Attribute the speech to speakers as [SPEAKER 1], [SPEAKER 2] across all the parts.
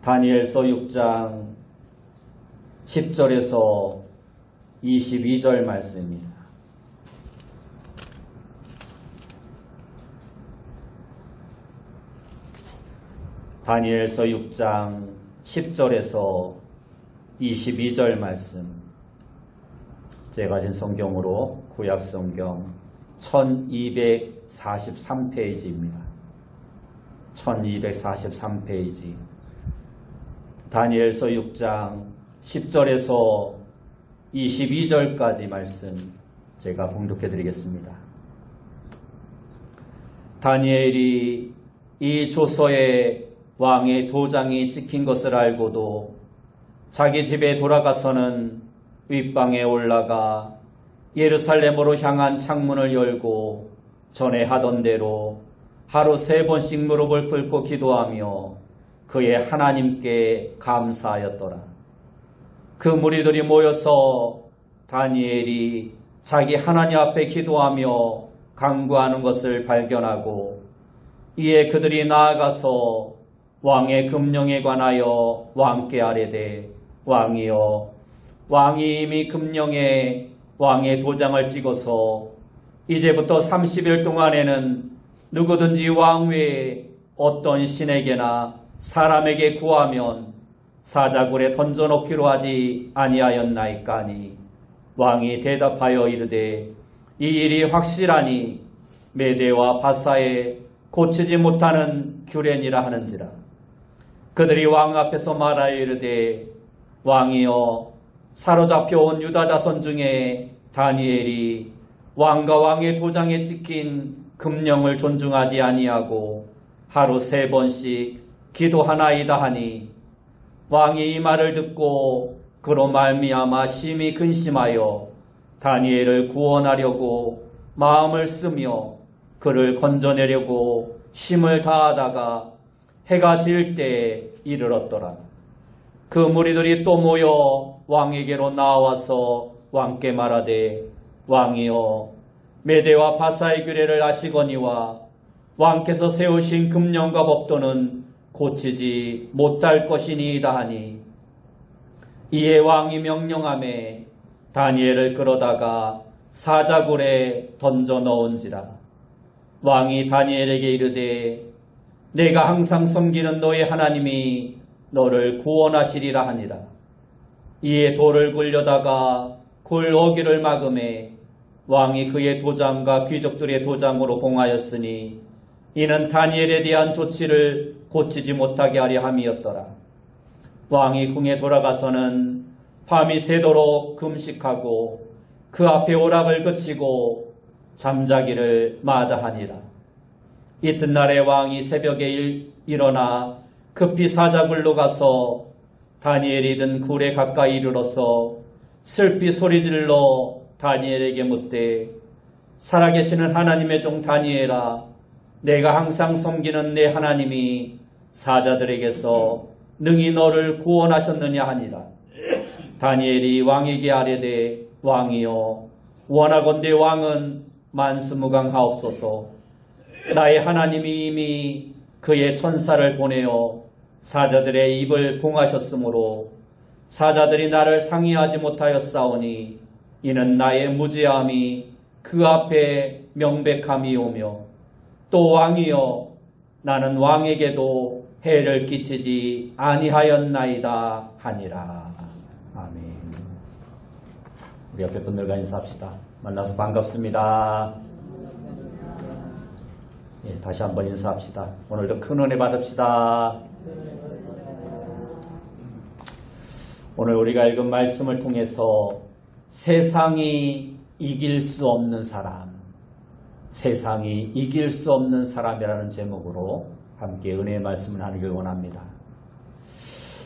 [SPEAKER 1] 다니엘서 6장 10절에서 22절 말씀입니다. 다니엘서 6장 10절에서 22절 말씀, 제가 가진 성경으로 구약성경 1243페이지입니다. 1243페이지. 다니엘서 6장 10절에서 22절까지 말씀 제가 봉독해 드리겠습니다. 다니엘이 이 조서에 왕의 도장이 찍힌 것을 알고도 자기 집에 돌아가서는 윗방에 올라가 예루살렘으로 향한 창문을 열고 전에 하던 대로 하루 3번씩 무릎을 꿇고 기도하며 그의 하나님께 감사하였더라. 그 무리들이 모여서 다니엘이 자기 하나님 앞에 기도하며 간구하는 것을 발견하고 이에 그들이 나아가서 왕의 금령에 관하여 왕께 아뢰되, 왕이여, 왕이 이미 금령에 왕의 도장을 찍어서 이제부터 30일 동안에는 누구든지 왕 외에 어떤 신에게나 사람에게 구하면 사자굴에 던져놓기로 하지 아니하였나이까 하니, 왕이 대답하여 이르되, 이 일이 확실하니 메대와 바사에 고치지 못하는 규례니라 하는지라. 그들이 왕 앞에서 말하여 이르되, 왕이여, 사로잡혀온 유다 자손 중에 다니엘이 왕과 왕의 도장에 찍힌 금령을 존중하지 아니하고 하루 3번씩 기도하나이다 하니, 왕이 이 말을 듣고 그로 말미암아 심히 근심하여 다니엘을 구원하려고 마음을 쓰며 그를 건져내려고 힘을 다하다가 해가 질 때에 이르렀더라. 그 무리들이 또 모여 왕에게로 나와서 왕께 말하되, 왕이여, 메대와 바사의 규례를 아시거니와 왕께서 세우신 금령과 법도는 고치지 못할 것이니이다 하니, 이에 왕이 명령하매 다니엘을 끌어다가 사자굴에 던져 넣은지라. 왕이 다니엘에게 이르되, 내가 항상 섬기는 너의 하나님이 너를 구원하시리라 하니라. 이에 돌을 굴려다가 굴 어기를 막음에 왕이 그의 도장과 귀족들의 도장으로 봉하였으니, 이는 다니엘에 대한 조치를 고치지 못하게 하려 함이었더라. 왕이 궁에 돌아가서는 밤이 새도록 금식하고 그 앞에 오락을 그치고 잠자기를 마다하니라. 이튿날에 왕이 새벽에 일어나 급히 사자굴로 가서 다니엘이 든 굴에 가까이 이르러서 슬피 소리질러 다니엘에게 묻되, 살아계시는 하나님의 종 다니엘아, 내가 항상 섬기는 내 하나님이 사자들에게서 능히 너를 구원하셨느냐 하니라. 다니엘이 왕에게 아뢰되, 왕이여, 원하건대 왕은 만수무강하옵소서. 나의 하나님이 이미 그의 천사를 보내어 사자들의 입을 봉하셨으므로 사자들이 나를 상의하지 못하였사오니, 이는 나의 무죄함이 그 앞에 명백함이오며, 또 왕이여, 나는 왕에게도 해를 끼치지 아니하였나이다 하니라. 아멘. 우리 옆에 분들과 인사합시다. 만나서 반갑습니다. 예, 다시 한번 인사합시다. 오늘도 큰 은혜 받읍시다. 오늘 우리가 읽은 말씀을 통해서 세상이 이길 수 없는 사람, 세상이 이길 수 없는 사람이라는 제목으로 함께 은혜의 말씀을 나누길 원합니다.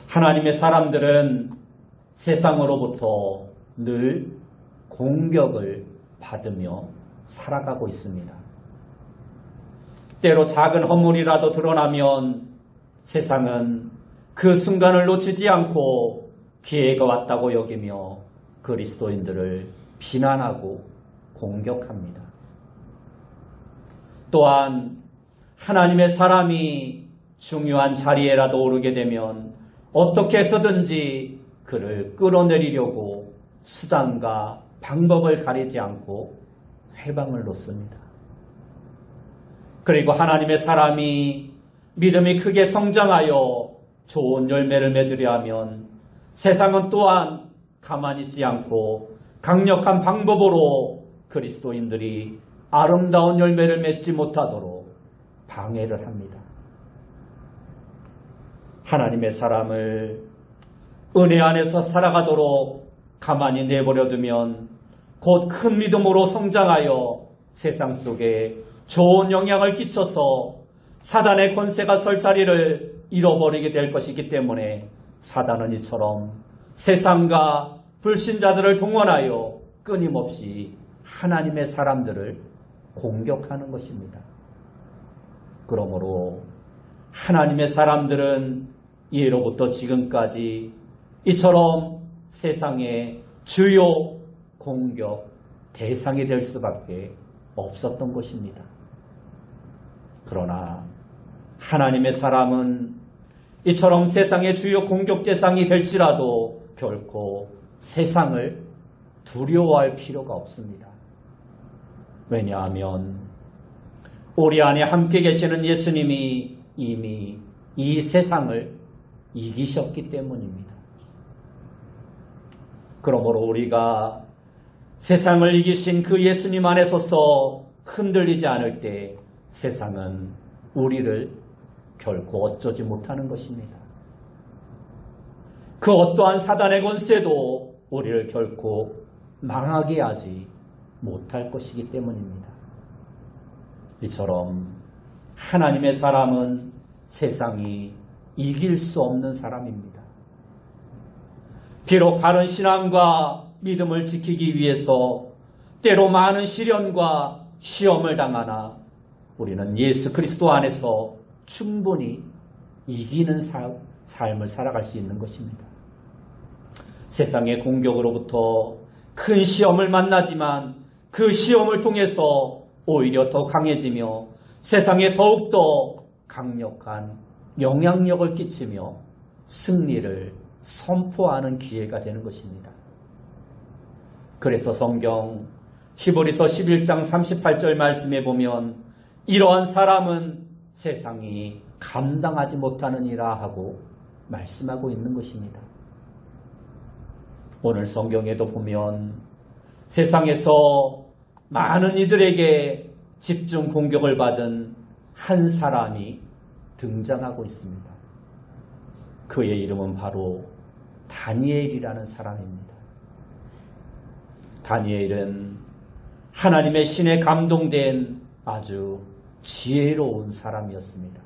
[SPEAKER 1] 하나님의 사람들은 세상으로부터 늘 공격을 받으며 살아가고 있습니다. 때로 작은 허물이라도 드러나면 세상은 그 순간을 놓치지 않고 기회가 왔다고 여기며 그리스도인들을 비난하고 공격합니다. 또한 하나님의 사람이 중요한 자리에라도 오르게 되면 어떻게 해서든지 그를 끌어내리려고 수단과 방법을 가리지 않고 회방을 놓습니다. 그리고 하나님의 사람이 믿음이 크게 성장하여 좋은 열매를 맺으려 하면 세상은 또한 가만히 있지 않고 강력한 방법으로 그리스도인들이 아름다운 열매를 맺지 못하도록 방해를 합니다. 하나님의 사람을 은혜 안에서 살아가도록 가만히 내버려 두면 곧 큰 믿음으로 성장하여 세상 속에 좋은 영향을 끼쳐서 사단의 권세가 설 자리를 잃어버리게 될 것이기 때문에 사단은 이처럼 세상과 불신자들을 동원하여 끊임없이 하나님의 사람들을 공격하는 것입니다. 그러므로 하나님의 사람들은 예로부터 지금까지 이처럼 세상의 주요 공격 대상이 될 수밖에 없었던 것입니다. 그러나 하나님의 사람은 이처럼 세상의 주요 공격 대상이 될지라도 결코 세상을 두려워할 필요가 없습니다. 왜냐하면 우리 안에 함께 계시는 예수님이 이미 이 세상을 이기셨기 때문입니다. 그러므로 우리가 세상을 이기신 그 예수님 안에 서서 흔들리지 않을 때 세상은 우리를 결코 어쩌지 못하는 것입니다. 그 어떠한 사단의 권세도 우리를 결코 망하게 하지 못할 것이기 때문입니다. 이처럼 하나님의 사람은 세상이 이길 수 없는 사람입니다. 비록 바른 신앙과 믿음을 지키기 위해서 때로 많은 시련과 시험을 당하나 우리는 예수 그리스도 안에서 충분히 이기는 삶을 살아갈 수 있는 것입니다. 세상의 공격으로부터 큰 시험을 만나지만 그 시험을 통해서 오히려 더 강해지며 세상에 더욱더 강력한 영향력을 끼치며 승리를 선포하는 기회가 되는 것입니다. 그래서 성경 히브리서 11장 38절 말씀에 보면 이러한 사람은 세상이 감당하지 못하느니라 하고 말씀하고 있는 것입니다. 오늘 성경에도 보면 세상에서 많은 이들에게 집중 공격을 받은 한 사람이 등장하고 있습니다. 그의 이름은 바로 다니엘이라는 사람입니다. 다니엘은 하나님의 신에 감동된 아주 지혜로운 사람이었습니다.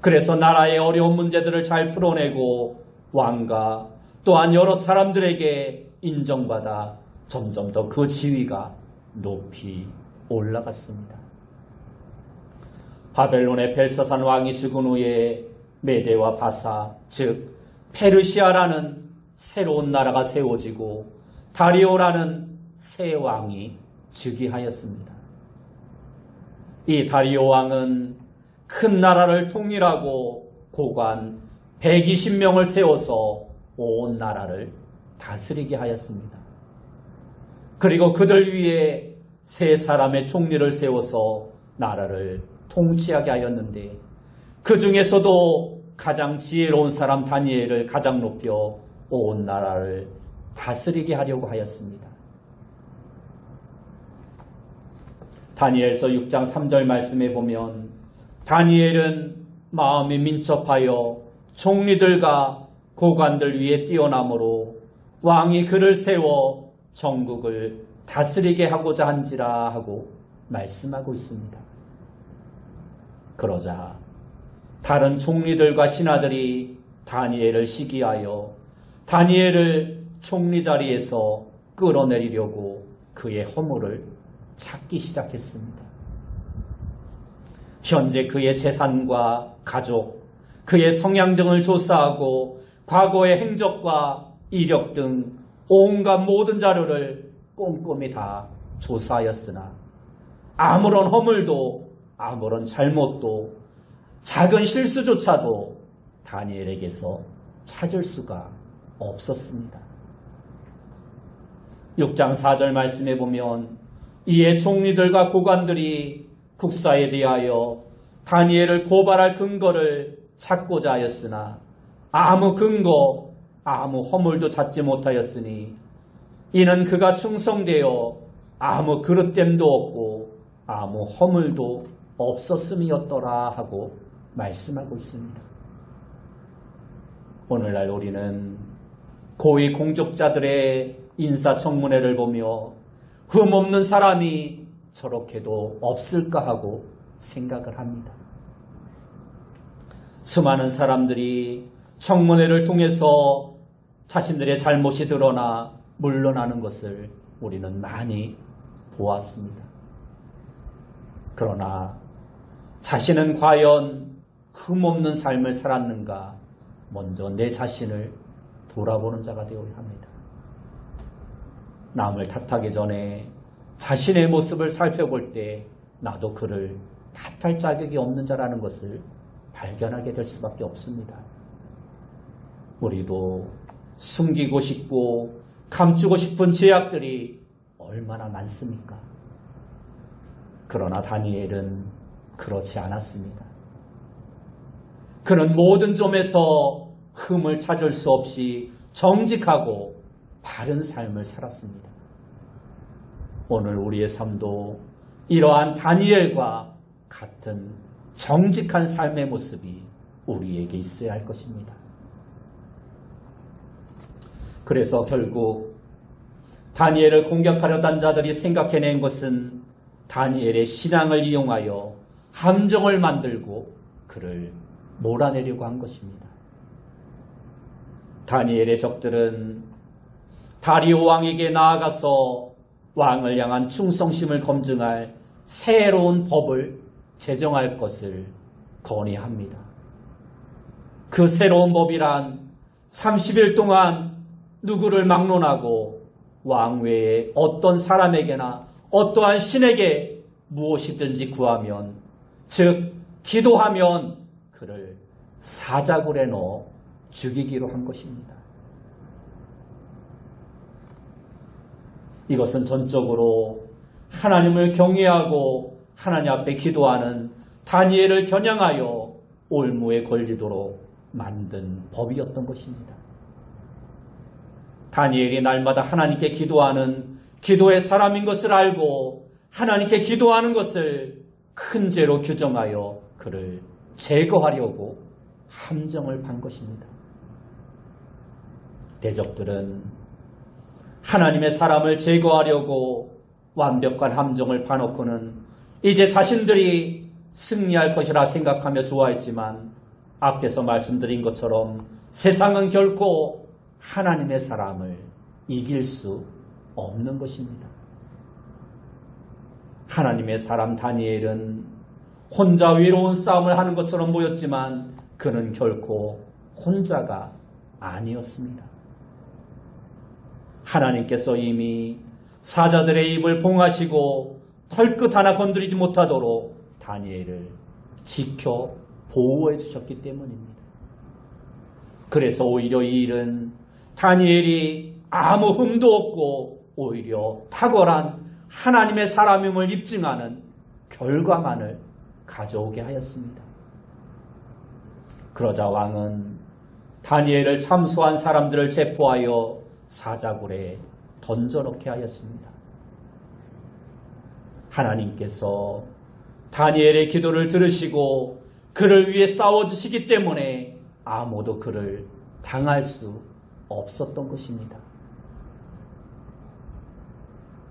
[SPEAKER 1] 그래서 나라의 어려운 문제들을 잘 풀어내고 왕과 또한 여러 사람들에게 인정받아 점점 더 그 지위가 높이 올라갔습니다. 바벨론의 벨사산 왕이 죽은 후에 메대와 바사, 즉 페르시아라는 새로운 나라가 세워지고 다리오라는 새 왕이 즉위하였습니다. 이 다리오 왕은 큰 나라를 통일하고 고관 120명을 세워서 온 나라를 다스리게 하였습니다. 그리고 그들 위에 세 사람의 총리를 세워서 나라를 통치하게 하였는데 그 중에서도 가장 지혜로운 사람 다니엘을 가장 높여 온 나라를 다스리게 하려고 하였습니다. 다니엘서 6장 3절 말씀에 보면 다니엘은 마음이 민첩하여 총리들과 고관들 위에 뛰어남으로 왕이 그를 세워 전국을 다스리게 하고자 한지라 하고 말씀하고 있습니다. 그러자 다른 총리들과 신하들이 다니엘을 시기하여 다니엘을 총리 자리에서 끌어내리려고 그의 허물을 찾기 시작했습니다. 현재 그의 재산과 가족, 그의 성향 등을 조사하고 과거의 행적과 이력 등 온갖 모든 자료를 꼼꼼히 다 조사하였으나 아무런 허물도 아무런 잘못도 작은 실수조차도 다니엘에게서 찾을 수가 없었습니다. 6장 4절 말씀에 보면 이에 총리들과 고관들이 국사에 대하여 다니엘을 고발할 근거를 찾고자 하였으나 아무 근거, 아무 허물도 찾지 못하였으니 이는 그가 충성되어 아무 그릇됨도 없고 아무 허물도 없었음이었더라 하고 말씀하고 있습니다. 오늘날 우리는 고위 공직자들의 인사청문회를 보며 흠없는 사람이 저렇게도 없을까 하고 생각을 합니다. 수많은 사람들이 청문회를 통해서 자신들의 잘못이 드러나 물러나는 것을 우리는 많이 보았습니다. 그러나 자신은 과연 흠없는 삶을 살았는가 먼저 내 자신을 돌아보는 자가 되어야 합니다. 남을 탓하기 전에 자신의 모습을 살펴볼 때 나도 그를 탓할 자격이 없는 자라는 것을 발견하게 될 수밖에 없습니다. 우리도 숨기고 싶고 감추고 싶은 죄악들이 얼마나 많습니까? 그러나 다니엘은 그렇지 않았습니다. 그는 모든 점에서 흠을 찾을 수 없이 정직하고 바른 삶을 살았습니다. 오늘 우리의 삶도 이러한 다니엘과 같은 정직한 삶의 모습이 우리에게 있어야 할 것입니다. 그래서 결국 다니엘을 공격하려던 자들이 생각해낸 것은 다니엘의 신앙을 이용하여 함정을 만들고 그를 몰아내려고 한 것입니다. 다니엘의 적들은 다리오 왕에게 나아가서 왕을 향한 충성심을 검증할 새로운 법을 제정할 것을 건의합니다. 그 새로운 법이란 30일 동안 누구를 막론하고 왕 외에 어떤 사람에게나 어떠한 신에게 무엇이든지 구하면, 즉 기도하면 그를 사자굴에 넣어 죽이기로 한 것입니다. 이것은 전적으로 하나님을 경외하고 하나님 앞에 기도하는 다니엘을 겨냥하여 올무에 걸리도록 만든 법이었던 것입니다. 다니엘이 날마다 하나님께 기도하는 기도의 사람인 것을 알고 하나님께 기도하는 것을 큰 죄로 규정하여 그를 제거하려고 함정을 판 것입니다. 대적들은 하나님의 사람을 제거하려고 완벽한 함정을 파놓고는 이제 자신들이 승리할 것이라 생각하며 좋아했지만 앞에서 말씀드린 것처럼 세상은 결코 하나님의 사람을 이길 수 없는 것입니다. 하나님의 사람 다니엘은 혼자 외로운 싸움을 하는 것처럼 보였지만 그는 결코 혼자가 아니었습니다. 하나님께서 이미 사자들의 입을 봉하시고 털끝 하나 건드리지 못하도록 다니엘을 지켜 보호해 주셨기 때문입니다. 그래서 오히려 이 일은 다니엘이 아무 흠도 없고 오히려 탁월한 하나님의 사람임을 입증하는 결과만을 가져오게 하였습니다. 그러자 왕은 다니엘을 참소한 사람들을 체포하여 사자굴에 던져놓게 하였습니다. 하나님께서 다니엘의 기도를 들으시고 그를 위해 싸워주시기 때문에 아무도 그를 당할 수 없었던 것입니다.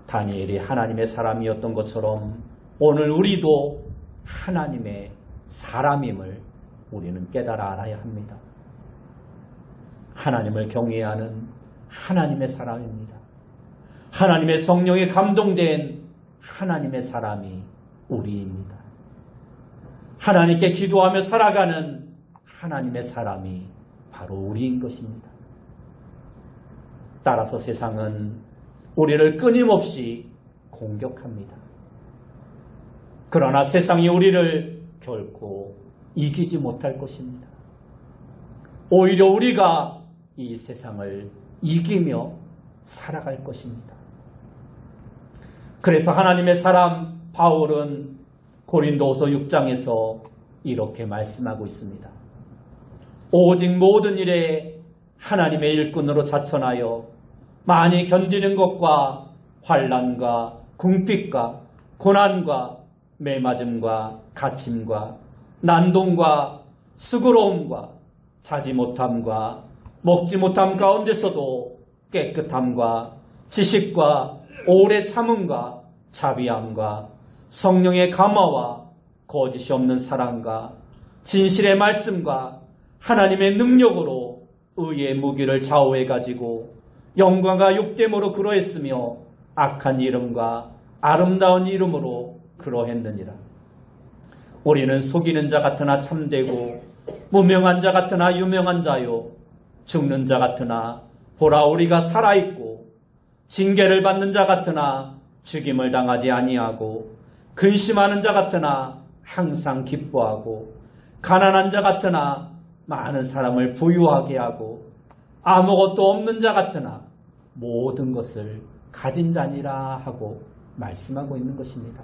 [SPEAKER 1] 다니엘이 하나님의 사람이었던 것처럼 오늘 우리도 하나님의 사람임을 우리는 깨달아 알아야 합니다. 하나님을 경외하는 하나님의 사람입니다. 하나님의 성령에 감동된 하나님의 사람이 우리입니다. 하나님께 기도하며 살아가는 하나님의 사람이 바로 우리인 것입니다. 따라서 세상은 우리를 끊임없이 공격합니다. 그러나 세상이 우리를 결코 이기지 못할 것입니다. 오히려 우리가 이 세상을 이기며 살아갈 것입니다. 그래서 하나님의 사람 바울은 고린도후서 6장에서 이렇게 말씀하고 있습니다. 오직 모든 일에 하나님의 일꾼으로 자천하여 많이 견디는 것과 환난과 궁핍과 고난과 매맞음과 갇힘과 난동과 수고로움과 자지 못함과 먹지 못함 가운데서도 깨끗함과 지식과 오래 참음과 자비함과 성령의 감화와 거짓이 없는 사랑과 진실의 말씀과 하나님의 능력으로 의의 무기를 좌우해 가지고 영광과 욕됨으로 그러했으며 악한 이름과 아름다운 이름으로 그러했느니라. 우리는 속이는 자 같으나 참되고 무명한 자 같으나 유명한 자요 죽는 자 같으나 보라 우리가 살아있고 징계를 받는 자 같으나 죽임을 당하지 아니하고 근심하는 자 같으나 항상 기뻐하고 가난한 자 같으나 많은 사람을 부유하게 하고 아무것도 없는 자 같으나 모든 것을 가진 자니라 하고 말씀하고 있는 것입니다.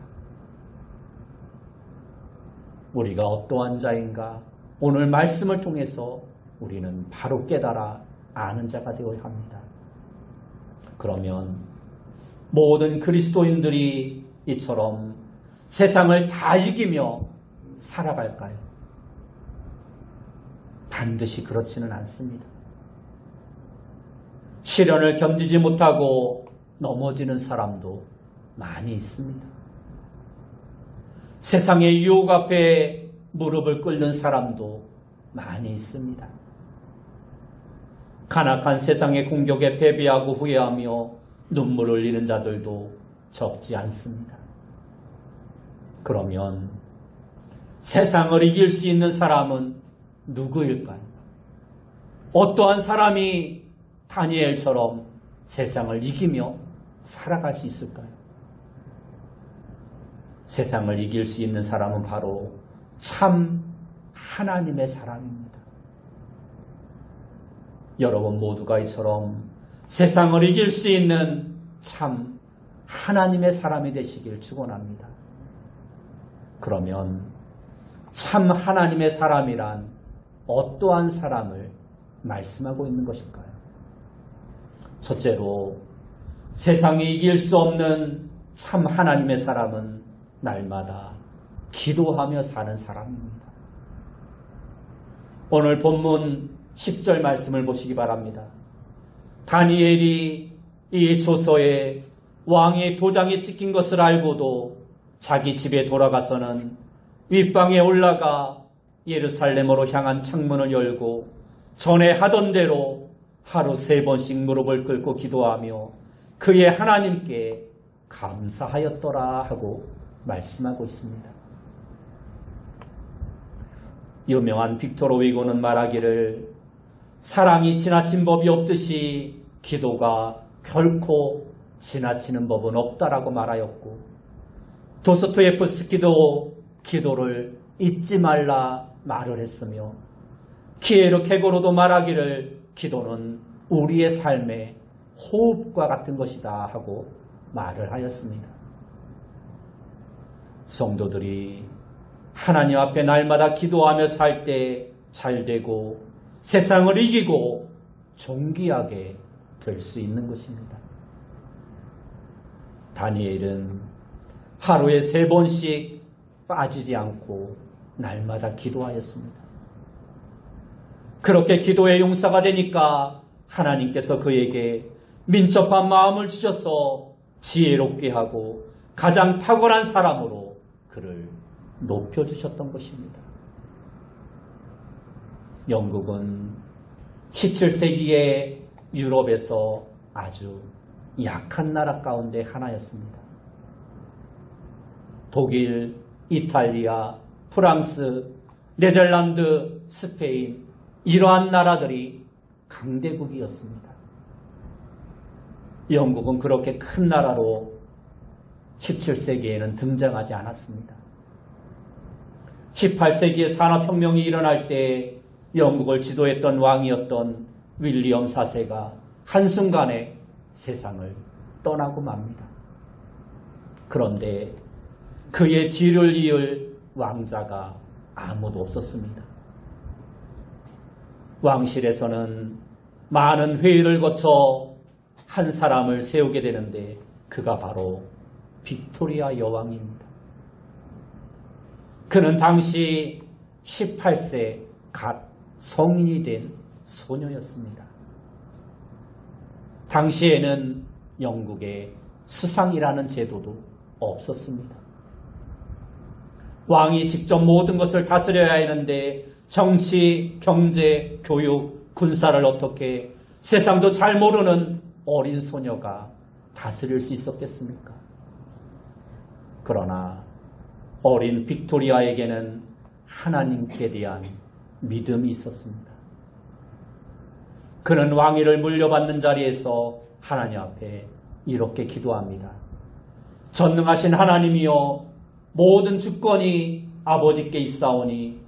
[SPEAKER 1] 우리가 어떠한 자인가 오늘 말씀을 통해서 우리는 바로 깨달아 아는 자가 되어야 합니다. 그러면 모든 그리스도인들이 이처럼 세상을 다 이기며 살아갈까요? 반드시 그렇지는 않습니다. 시련을 견디지 못하고 넘어지는 사람도 많이 있습니다. 세상의 유혹 앞에 무릎을 꿇는 사람도 많이 있습니다. 간악한 세상의 공격에 패배하고 후회하며 눈물 흘리는 자들도 적지 않습니다. 그러면 세상을 이길 수 있는 사람은 누구일까요? 어떠한 사람이 다니엘처럼 세상을 이기며 살아갈 수 있을까요? 세상을 이길 수 있는 사람은 바로 참 하나님의 사람입니다. 여러분 모두가 이처럼 세상을 이길 수 있는 참 하나님의 사람이 되시길 축원합니다. 그러면 참 하나님의 사람이란 어떠한 사람을 말씀하고 있는 것일까요? 첫째로 세상이 이길 수 없는 참 하나님의 사람은 날마다 기도하며 사는 사람입니다. 오늘 본문 10절 말씀을 보시기 바랍니다. 다니엘이 이 조서에 왕의 도장이 찍힌 것을 알고도 자기 집에 돌아가서는 윗방에 올라가 예루살렘으로 향한 창문을 열고 전에 하던 대로 하루 3번씩 무릎을 꿇고 기도하며 그의 하나님께 감사하였더라 하고 말씀하고 있습니다. 유명한 빅토르 위고는 말하기를 사랑이 지나친 법이 없듯이 기도가 결코 지나치는 법은 없다라고 말하였고 도스토예프스키도 기도를 잊지 말라 말을 했으며 키에르 케고로도 말하기를 기도는 우리의 삶의 호흡과 같은 것이다 하고 말을 하였습니다. 성도들이 하나님 앞에 날마다 기도하며 살 때 잘되고 세상을 이기고 존귀하게 될 수 있는 것입니다. 다니엘은 하루에 3번씩 빠지지 않고 날마다 기도하였습니다. 그렇게 기도의 용사가 되니까 하나님께서 그에게 민첩한 마음을 주셔서 지혜롭게 하고 가장 탁월한 사람으로 그를 높여주셨던 것입니다. 영국은 17세기에 유럽에서 아주 약한 나라 가운데 하나였습니다. 독일, 이탈리아, 프랑스, 네덜란드, 스페인 이러한 나라들이 강대국이었습니다. 영국은 그렇게 큰 나라로 17세기에는 등장하지 않았습니다. 18세기에 산업혁명이 일어날 때 영국을 지도했던 왕이었던 윌리엄 4세가 한순간에 세상을 떠나고 맙니다. 그런데 그의 뒤를 이을 왕자가 아무도 없었습니다. 왕실에서는 많은 회의를 거쳐 한 사람을 세우게 되는데 그가 바로 빅토리아 여왕입니다. 그는 당시 18세 갓 성인이 된 소녀였습니다. 당시에는 영국에 수상이라는 제도도 없었습니다. 왕이 직접 모든 것을 다스려야 했는데 정치, 경제, 교육, 군사를 어떻게 세상도 잘 모르는 어린 소녀가 다스릴 수 있었겠습니까? 그러나 어린 빅토리아에게는 하나님께 대한 믿음이 있었습니다. 그는 왕위를 물려받는 자리에서 하나님 앞에 이렇게 기도합니다. 전능하신 하나님이여, 모든 주권이 아버지께 있사오니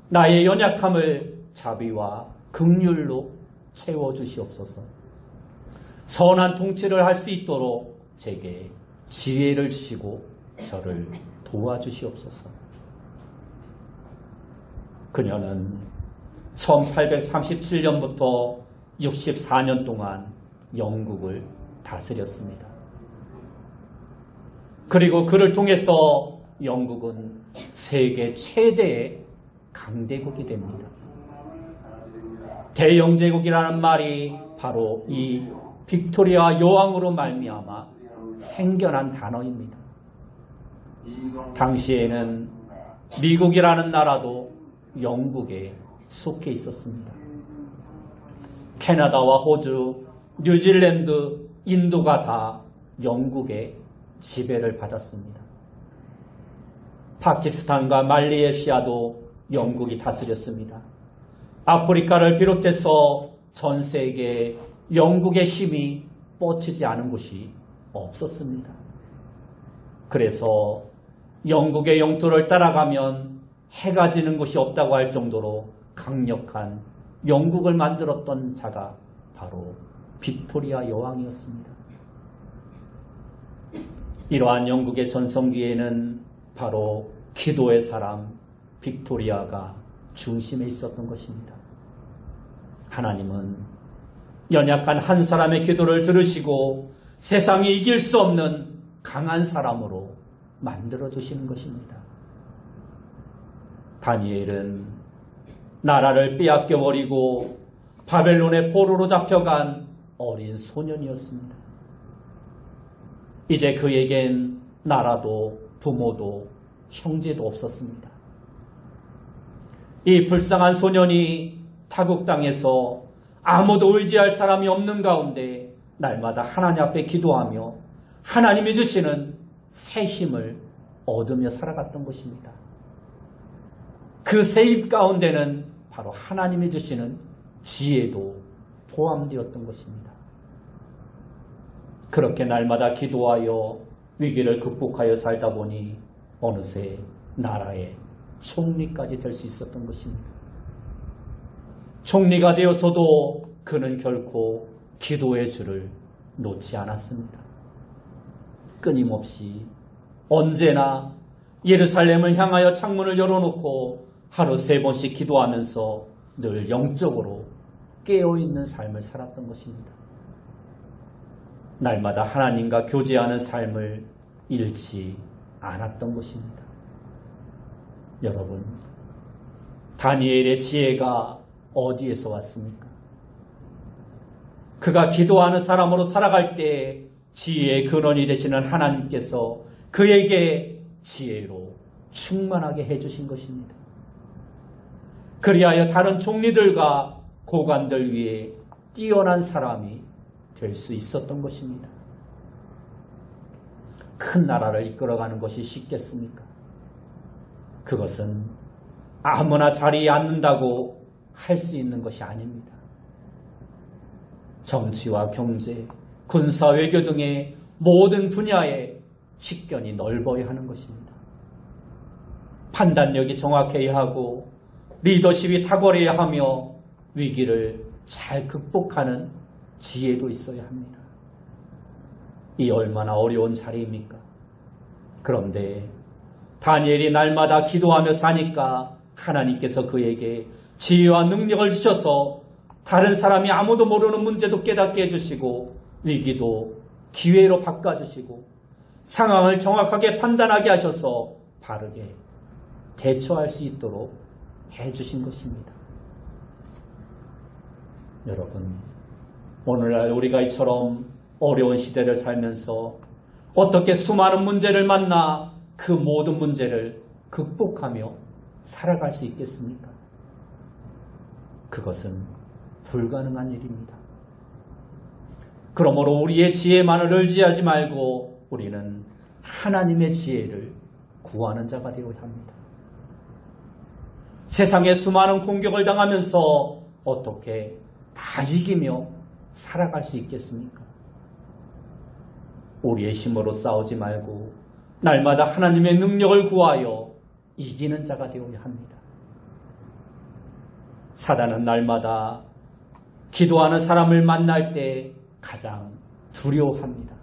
[SPEAKER 1] 나의 연약함을 자비와 긍휼로 채워주시옵소서. 선한 통치를 할 수 있도록 제게 지혜를 주시고 저를 도와주시옵소서. 그녀는 1837년부터 64년 동안 영국을 다스렸습니다. 그리고 그를 통해서 영국은 세계 최대의 강대국이 됩니다. 대영제국이라는 말이 바로 이 빅토리아 여왕으로 말미암아 생겨난 단어입니다. 당시에는 미국이라는 나라도 영국에 속해 있었습니다. 캐나다와 호주, 뉴질랜드, 인도가 다 영국의 지배를 받았습니다. 파키스탄과 말레이시아도 영국이 다스렸습니다. 아프리카를 비롯해서 전 세계에 영국의 힘이 뻗치지 않은 곳이 없었습니다. 그래서 영국의 영토를 따라가면 해가 지는 곳이 없다고 할 정도로 강력한 영국을 만들었던 자가 바로 빅토리아 여왕이었습니다. 이러한 영국의 전성기에는 바로 기도의 사람 빅토리아가 중심에 있었던 것입니다. 하나님은 연약한 한 사람의 기도를 들으시고 세상이 이길 수 없는 강한 사람으로 만들어주시는 것입니다. 다니엘은 나라를 빼앗겨버리고 바벨론의 포로로 잡혀간 어린 소년이었습니다. 이제 그에겐 나라도 부모도 형제도 없었습니다. 이 불쌍한 소년이 타국 땅에서 아무도 의지할 사람이 없는 가운데 날마다 하나님 앞에 기도하며 하나님이 주시는 새 힘을 얻으며 살아갔던 것입니다. 그 새 힘 가운데는 바로 하나님이 주시는 지혜도 포함되었던 것입니다. 그렇게 날마다 기도하여 위기를 극복하여 살다 보니 어느새 나라의 총리까지 될 수 있었던 것입니다. 총리가 되어서도 그는 결코 기도의 줄을 놓지 않았습니다. 끊임없이 언제나 예루살렘을 향하여 창문을 열어놓고 하루 3번씩 기도하면서 늘 영적으로 깨어있는 삶을 살았던 것입니다. 날마다 하나님과 교제하는 삶을 잃지 않았던 것입니다. 여러분, 다니엘의 지혜가 어디에서 왔습니까? 그가 기도하는 사람으로 살아갈 때 지혜의 근원이 되시는 하나님께서 그에게 지혜로 충만하게 해주신 것입니다. 그리하여 다른 총리들과 고관들 위에 뛰어난 사람이 될 수 있었던 것입니다. 큰 나라를 이끌어가는 것이 쉽겠습니까? 그것은 아무나 자리에 앉는다고 할 수 있는 것이 아닙니다. 정치와 경제, 군사, 외교 등의 모든 분야에 식견이 넓어야 하는 것입니다. 판단력이 정확해야 하고 리더십이 탁월해야 하며 위기를 잘 극복하는 지혜도 있어야 합니다. 이 얼마나 어려운 자리입니까? 그런데 다니엘이 날마다 기도하며 사니까 하나님께서 그에게 지혜와 능력을 주셔서 다른 사람이 아무도 모르는 문제도 깨닫게 해주시고 위기도 기회로 바꿔주시고 상황을 정확하게 판단하게 하셔서 바르게 대처할 수 있도록 해주신 것입니다. 여러분, 오늘날 우리가 이처럼 어려운 시대를 살면서 어떻게 수많은 문제를 만나 그 모든 문제를 극복하며 살아갈 수 있겠습니까? 그것은 불가능한 일입니다. 그러므로 우리의 지혜만을 의지하지 말고 우리는 하나님의 지혜를 구하는 자가 되어야 합니다. 세상에 수많은 공격을 당하면서 어떻게 다 이기며 살아갈 수 있겠습니까? 우리의 힘으로 싸우지 말고 날마다 하나님의 능력을 구하여 이기는 자가 되어야 합니다. 사단은 날마다 기도하는 사람을 만날 때 가장 두려워합니다.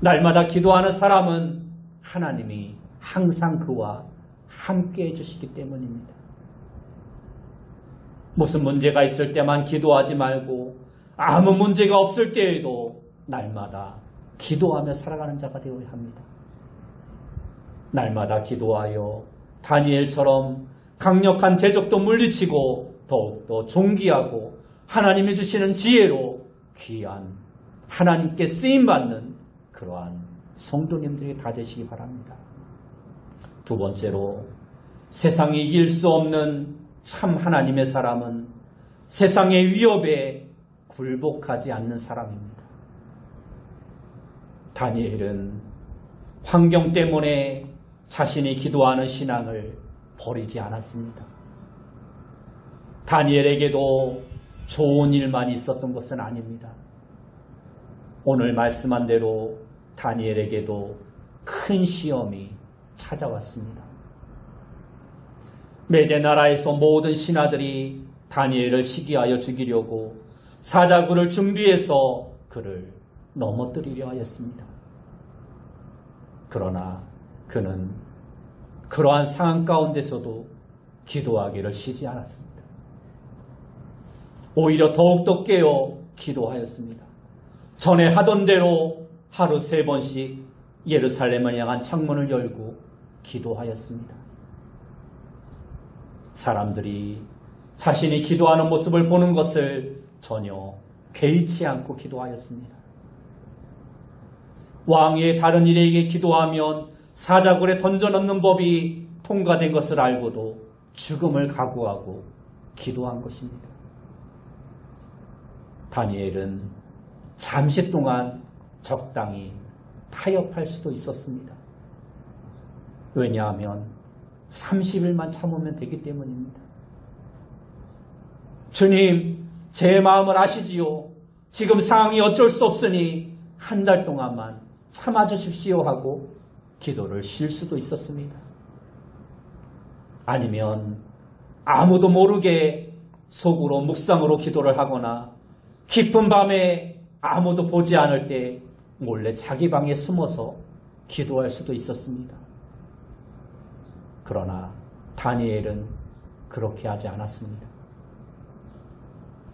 [SPEAKER 1] 날마다 기도하는 사람은 하나님이 항상 그와 함께 해주시기 때문입니다. 무슨 문제가 있을 때만 기도하지 말고 아무 문제가 없을 때에도 날마다 기도하며 살아가는 자가 되어야 합니다. 날마다 기도하여 다니엘처럼 강력한 대적도 물리치고 더욱더 존귀하고 하나님이 주시는 지혜로 귀한 하나님께 쓰임받는 그러한 성도님들이 다 되시기 바랍니다. 두 번째로 세상이 이길 수 없는 참 하나님의 사람은 세상의 위협에 굴복하지 않는 사람입니다. 다니엘은 환경 때문에 자신이 기도하는 신앙을 버리지 않았습니다. 다니엘에게도 좋은 일만 있었던 것은 아닙니다. 오늘 말씀한 대로 다니엘에게도 큰 시험이 찾아왔습니다. 메대 나라에서 모든 신하들이 다니엘을 시기하여 죽이려고 사자굴을 준비해서 그를 넘어뜨리려 하였습니다. 그러나 그는 그러한 상황 가운데서도 기도하기를 쉬지 않았습니다. 오히려 더욱더 깨어 기도하였습니다. 전에 하던 대로 하루 3번씩 예루살렘을 향한 창문을 열고 기도하였습니다. 사람들이 자신이 기도하는 모습을 보는 것을 전혀 개의치 않고 기도하였습니다. 왕의 다른 일에게 기도하면 사자굴에 던져넣는 법이 통과된 것을 알고도 죽음을 각오하고 기도한 것입니다. 다니엘은 잠시 동안 적당히 타협할 수도 있었습니다. 왜냐하면 30일만 참으면 되기 때문입니다. 주님, 제 마음을 아시지요. 지금 상황이 어쩔 수 없으니 한 달 동안만 참아주십시오 하고 기도를 쉴 수도 있었습니다. 아니면 아무도 모르게 속으로 묵상으로 기도를 하거나 깊은 밤에 아무도 보지 않을 때 몰래 자기 방에 숨어서 기도할 수도 있었습니다. 그러나 다니엘은 그렇게 하지 않았습니다.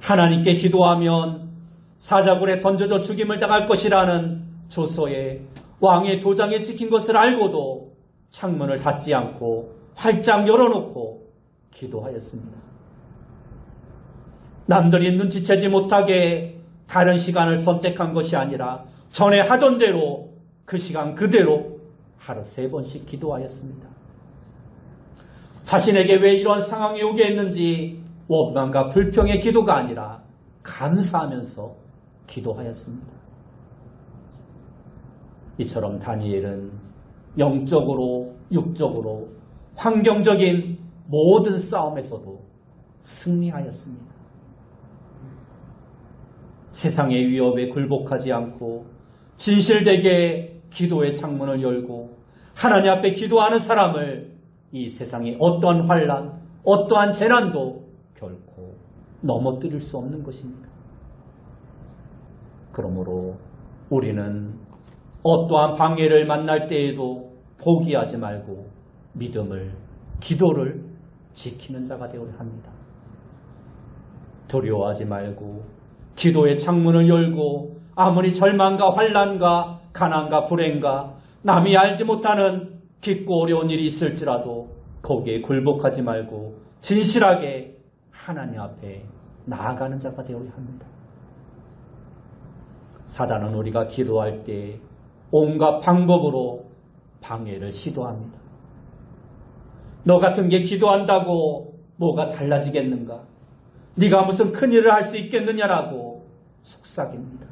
[SPEAKER 1] 하나님께 기도하면 사자굴에 던져져 죽임을 당할 것이라는 조서에 왕의 도장에 찍힌 것을 알고도 창문을 닫지 않고 활짝 열어놓고 기도하였습니다. 남들이 눈치채지 못하게 다른 시간을 선택한 것이 아니라 전에 하던 대로 그 시간 그대로 하루 3번씩 기도하였습니다. 자신에게 왜 이런 상황이 오게 했는지 원망과 불평의 기도가 아니라 감사하면서 기도하였습니다. 이처럼 다니엘은 영적으로, 육적으로, 환경적인 모든 싸움에서도 승리하였습니다. 세상의 위협에 굴복하지 않고 진실되게 기도의 창문을 열고 하나님 앞에 기도하는 사람을 이 세상의 어떠한 환난, 어떠한 재난도 결코 넘어뜨릴 수 없는 것입니다. 그러므로 우리는 어떠한 방해를 만날 때에도 포기하지 말고 믿음을, 기도를 지키는 자가 되어야 합니다. 두려워하지 말고 기도의 창문을 열고 아무리 절망과 환난과 가난과 불행과 남이 알지 못하는 깊고 어려운 일이 있을지라도 거기에 굴복하지 말고 진실하게 하나님 앞에 나아가는 자가 되어야 합니다. 사단은 우리가 기도할 때 온갖 방법으로 방해를 시도합니다. 너 같은 게 기도한다고 뭐가 달라지겠는가? 네가 무슨 큰일을 할 수 있겠느냐라고 속삭입니다.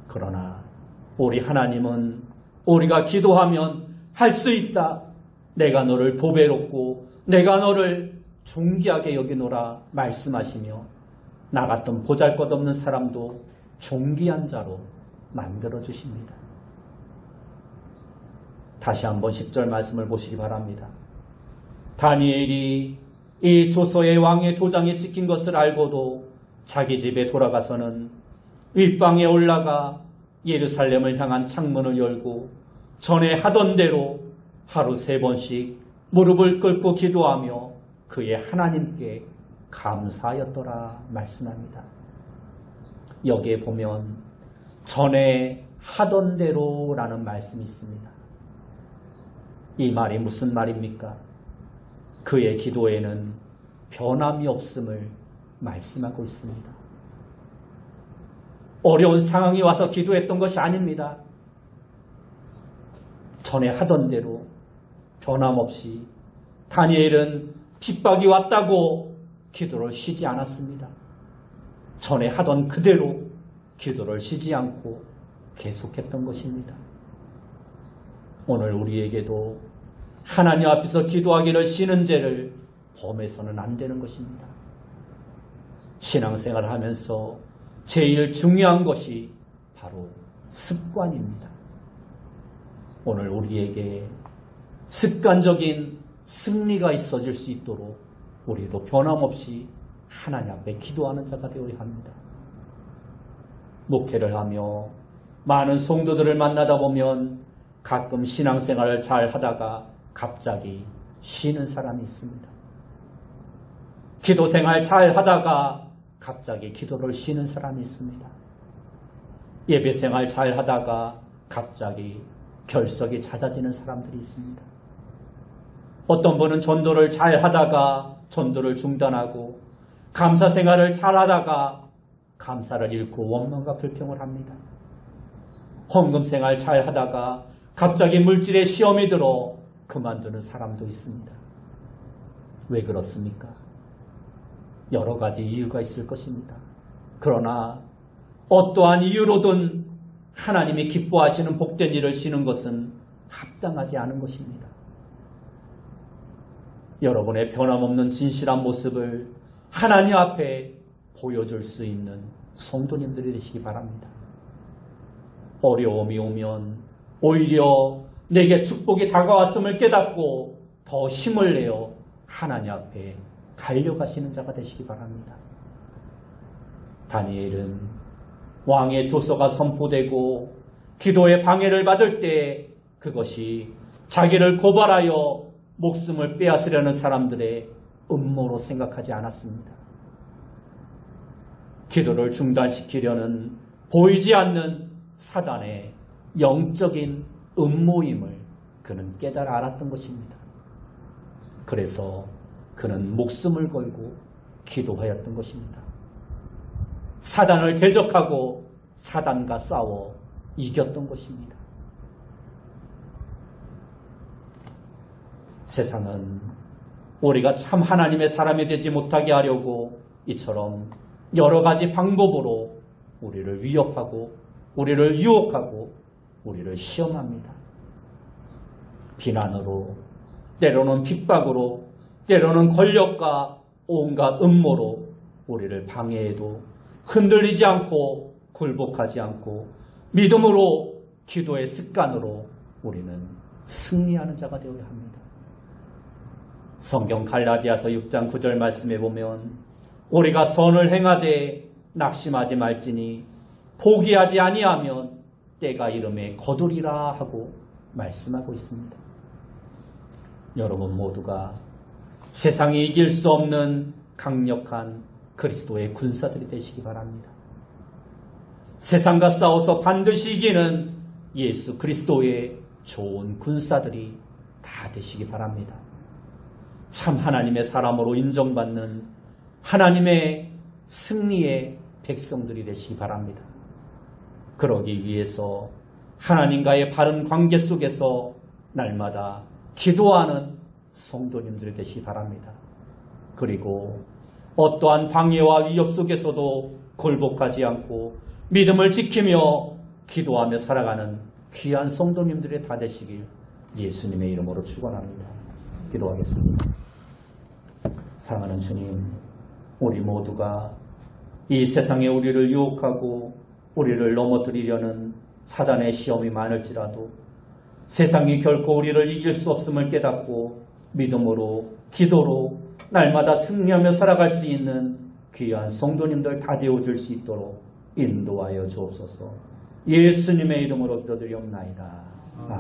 [SPEAKER 1] 그러나 우리 하나님은 우리가 기도하면 할 수 있다. 내가 너를 보배롭고 내가 너를 존귀하게 여기노라 말씀하시며 나 같은 보잘것없는 사람도 존귀한 자로 만들어주십니다. 다시 한번 10절 말씀을 보시기 바랍니다. 다니엘이 이 조서의 왕의 도장이 찍힌 것을 알고도 자기 집에 돌아가서는 윗방에 올라가 예루살렘을 향한 창문을 열고 전에 하던 대로 하루 3번씩 무릎을 꿇고 기도하며 그의 하나님께 감사하였더라 말씀합니다. 여기에 보면 전에 하던 대로라는 말씀이 있습니다. 이 말이 무슨 말입니까? 그의 기도에는 변함이 없음을 말씀하고 있습니다. 어려운 상황이 와서 기도했던 것이 아닙니다. 전에 하던 대로 변함없이 다니엘은 핍박이 왔다고 기도를 쉬지 않았습니다. 전에 하던 그대로 기도를 쉬지 않고 계속했던 것입니다. 오늘 우리에게도 하나님 앞에서 기도하기를 쉬는 죄를 범해서는 안 되는 것입니다. 신앙생활을 하면서 제일 중요한 것이 바로 습관입니다. 오늘 우리에게 습관적인 승리가 있어질 수 있도록 우리도 변함없이 하나님 앞에 기도하는 자가 되어야 합니다. 목회를 하며 많은 성도들을 만나다 보면 가끔 신앙생활을 잘 하다가 갑자기 쉬는 사람이 있습니다. 기도생활 잘 하다가 갑자기 기도를 쉬는 사람이 있습니다. 예배생활 잘 하다가 갑자기 결석이 잦아지는 사람들이 있습니다. 어떤 분은 전도를 잘 하다가 전도를 중단하고 감사생활을 잘 하다가 감사를 잃고 원망과 불평을 합니다. 헌금생활 잘 하다가 갑자기 물질의 시험이 들어 그만두는 사람도 있습니다. 왜 그렇습니까? 여러 가지 이유가 있을 것입니다. 그러나 어떠한 이유로든 하나님이 기뻐하시는 복된 일을 쉬는 것은 합당하지 않은 것입니다. 여러분의 변함없는 진실한 모습을 하나님 앞에 보여줄 수 있는 성도님들이 되시기 바랍니다. 어려움이 오면 오히려 내게 축복이 다가왔음을 깨닫고 더 힘을 내어 하나님 앞에 달려가시는 자가 되시기 바랍니다. 다니엘은 왕의 조서가 선포되고 기도의 방해를 받을 때 그것이 자기를 고발하여 목숨을 빼앗으려는 사람들의 음모로 생각하지 않았습니다. 기도를 중단시키려는 보이지 않는 사단의 영적인 음모임을 그는 깨달아 알았던 것입니다. 그래서 그는 목숨을 걸고 기도하였던 것입니다. 사단을 대적하고 사단과 싸워 이겼던 것입니다. 세상은 우리가 참 하나님의 사람이 되지 못하게 하려고 이처럼 여러 가지 방법으로 우리를 위협하고 우리를 유혹하고 우리를 시험합니다. 비난으로, 때로는 핍박으로, 때로는 권력과 온갖 음모로 우리를 방해해도 흔들리지 않고 굴복하지 않고 믿음으로 기도의 습관으로 우리는 승리하는 자가 되어야 합니다. 성경 갈라디아서 6장 9절 말씀에 보면 우리가 선을 행하되 낙심하지 말지니 포기하지 아니하면 때가 이름에 거두리라 하고 말씀하고 있습니다. 여러분 모두가 세상이 이길 수 없는 강력한 그리스도의 군사들이 되시기 바랍니다. 세상과 싸워서 반드시 이기는 예수 그리스도의 좋은 군사들이 다 되시기 바랍니다. 참 하나님의 사람으로 인정받는 하나님의 승리의 백성들이 되시기 바랍니다. 그러기 위해서 하나님과의 바른 관계 속에서 날마다 기도하는 성도님들 되시기 바랍니다. 그리고 어떠한 방해와 위협 속에서도 굴복하지 않고 믿음을 지키며 기도하며 살아가는 귀한 성도님들이 다 되시길 예수님의 이름으로 축원합니다. 기도하겠습니다. 사랑하는 주님, 우리 모두가 이 세상에 우리를 유혹하고 우리를 넘어뜨리려는 사단의 시험이 많을지라도 세상이 결코 우리를 이길 수 없음을 깨닫고 믿음으로 기도로 날마다 승리하며 살아갈 수 있는 귀한 성도님들 다 되어줄 수 있도록 인도하여 주옵소서. 예수님의 이름으로 기도드리옵나이다. 아멘.